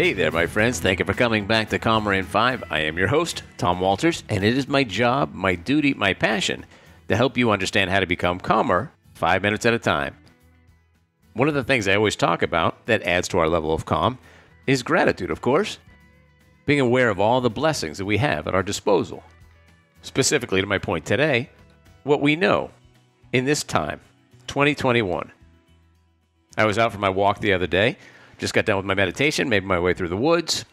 Hey there, my friends. Thank you for coming back to Calmer in 5. I am your host, Tom Walters, and it is my job, my duty, my passion to help you understand how to become calmer 5 minutes at a time. One of the things I always talk about that adds to our level of calm is gratitude, of course. Being aware of all the blessings that we have at our disposal. Specifically to my point today, what we know in this time, 2021. I was out for my walk the other day. Just got done with my meditation, made my way through the woods,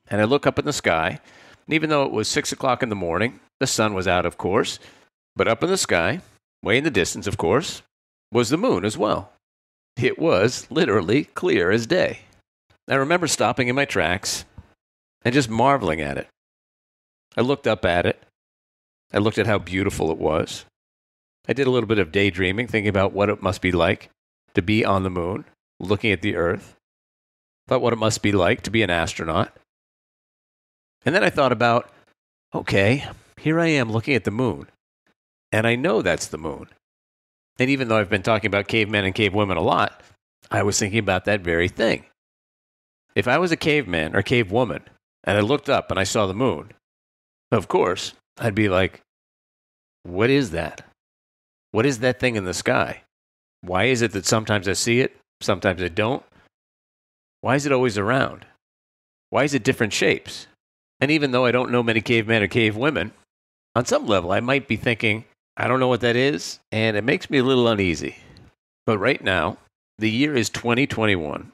and I look up in the sky, and even though it was 6 o'clock in the morning, the sun was out, of course, but up in the sky, way in the distance, of course, was the moon as well. It was literally clear as day. I remember stopping in my tracks and just marveling at it. I looked up at it. I looked at how beautiful it was. I did a little bit of daydreaming, thinking about what it must be like to be on the moon, looking at the Earth. Thought what it must be like to be an astronaut. And then I thought about, okay, here I am looking at the moon, and I know that's the moon. And even though I've been talking about cavemen and cavewomen a lot, I was thinking about that very thing. If I was a caveman or cavewoman, and I looked up and I saw the moon, of course, I'd be like, what is that? What is that thing in the sky? Why is it that sometimes I see it, sometimes I don't? Why is it always around? Why is it different shapes? And even though I don't know many cavemen or cavewomen, on some level I might be thinking, I don't know what that is, and it makes me a little uneasy. But right now, the year is 2021,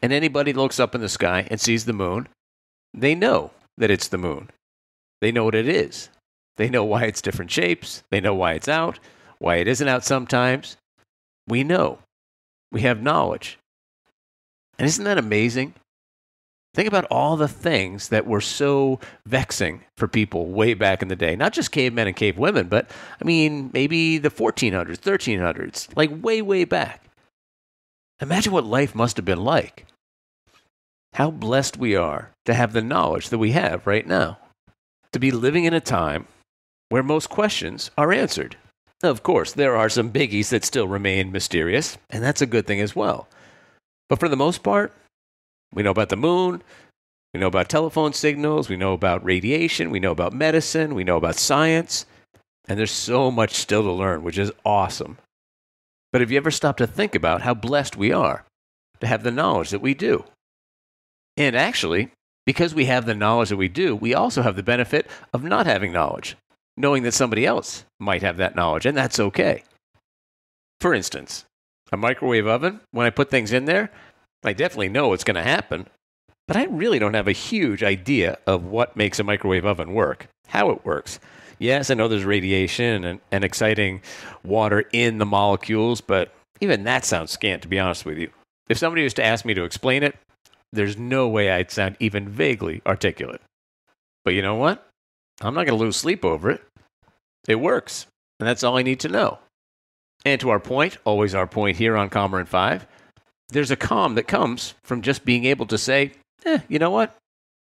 and anybody looks up in the sky and sees the moon, they know that it's the moon. They know what it is. They know why it's different shapes. They know why it's out, why it isn't out sometimes. We know. We have knowledge. And isn't that amazing? Think about all the things that were so vexing for people way back in the day. Not just cavemen and cavewomen, but, I mean, maybe the 1400s, 1300s, like way, way back. Imagine what life must have been like. How blessed we are to have the knowledge that we have right now. To be living in a time where most questions are answered. Of course, there are some biggies that still remain mysterious, and that's a good thing as well. But for the most part, we know about the moon, we know about telephone signals, we know about radiation, we know about medicine, we know about science, and there's so much still to learn, which is awesome. But have you ever stopped to think about how blessed we are to have the knowledge that we do? And actually, because we have the knowledge that we do, we also have the benefit of not having knowledge, knowing that somebody else might have that knowledge, and that's okay. For instance, a microwave oven, when I put things in there, I definitely know what's going to happen, but I really don't have a huge idea of what makes a microwave oven work, how it works. Yes, I know there's radiation and exciting water in the molecules, but even that sounds scant, to be honest with you. If somebody was to ask me to explain it, there's no way I'd sound even vaguely articulate. But you know what? I'm not going to lose sleep over it. It works, and that's all I need to know. And to our point, always our point here on Calmer in 5, there's a calm that comes from just being able to say, you know what?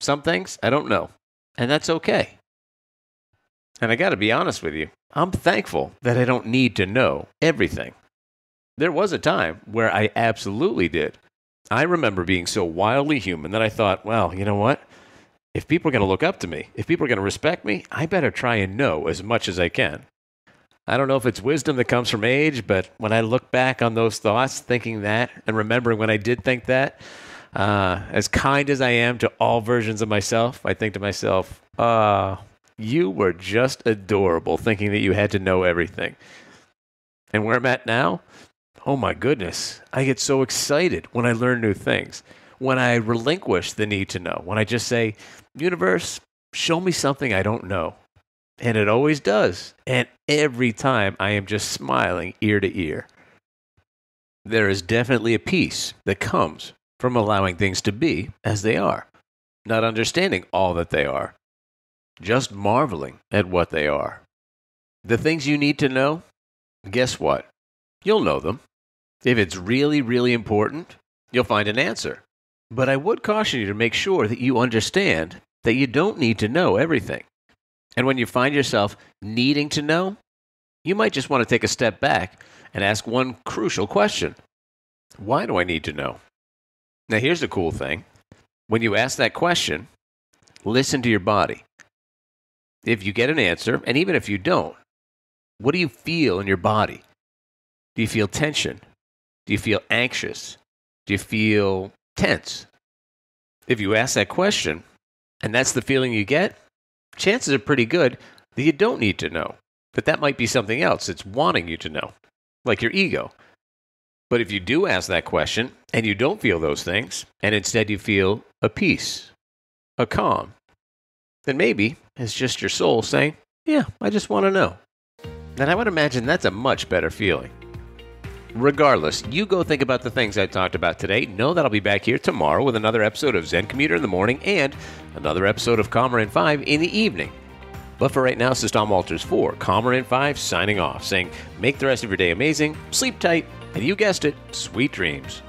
Some things I don't know, and that's okay. And I got to be honest with you, I'm thankful that I don't need to know everything. There was a time where I absolutely did. I remember being so wildly human that I thought, well, you know what? If people are going to look up to me, if people are going to respect me, I better try and know as much as I can. I don't know if it's wisdom that comes from age, but when I look back on those thoughts, thinking that, and remembering when I did think that, as kind as I am to all versions of myself, I think to myself, you were just adorable thinking that you had to know everything. And where I'm at now, oh my goodness, I get so excited when I learn new things, when I relinquish the need to know, when I just say, universe, show me something I don't know. And it always does. And every time I am just smiling ear to ear. There is definitely a peace that comes from allowing things to be as they are, not understanding all that they are, just marveling at what they are. The things you need to know, guess what? You'll know them. If it's really, really important, you'll find an answer. But I would caution you to make sure that you understand that you don't need to know everything. And when you find yourself needing to know, you might just want to take a step back and ask one crucial question. Why do I need to know? Now, here's the cool thing. When you ask that question, listen to your body. If you get an answer, and even if you don't, what do you feel in your body? Do you feel tension? Do you feel anxious? Do you feel tense? If you ask that question, and that's the feeling you get, chances are pretty good that you don't need to know. That might be something else that's wanting you to know, like your ego. But if you do ask that question, and you don't feel those things, and instead you feel a peace, a calm, then maybe it's just your soul saying, yeah, I just want to know. And I would imagine that's a much better feeling. Regardless, you go think about the things I talked about today. Know that I'll be back here tomorrow with another episode of Zen Commuter in the morning and another episode of Calmer in 5 in the evening. But for right now, this is Tom Walters for Calmer in 5 signing off, saying make the rest of your day amazing, sleep tight, and you guessed it, sweet dreams.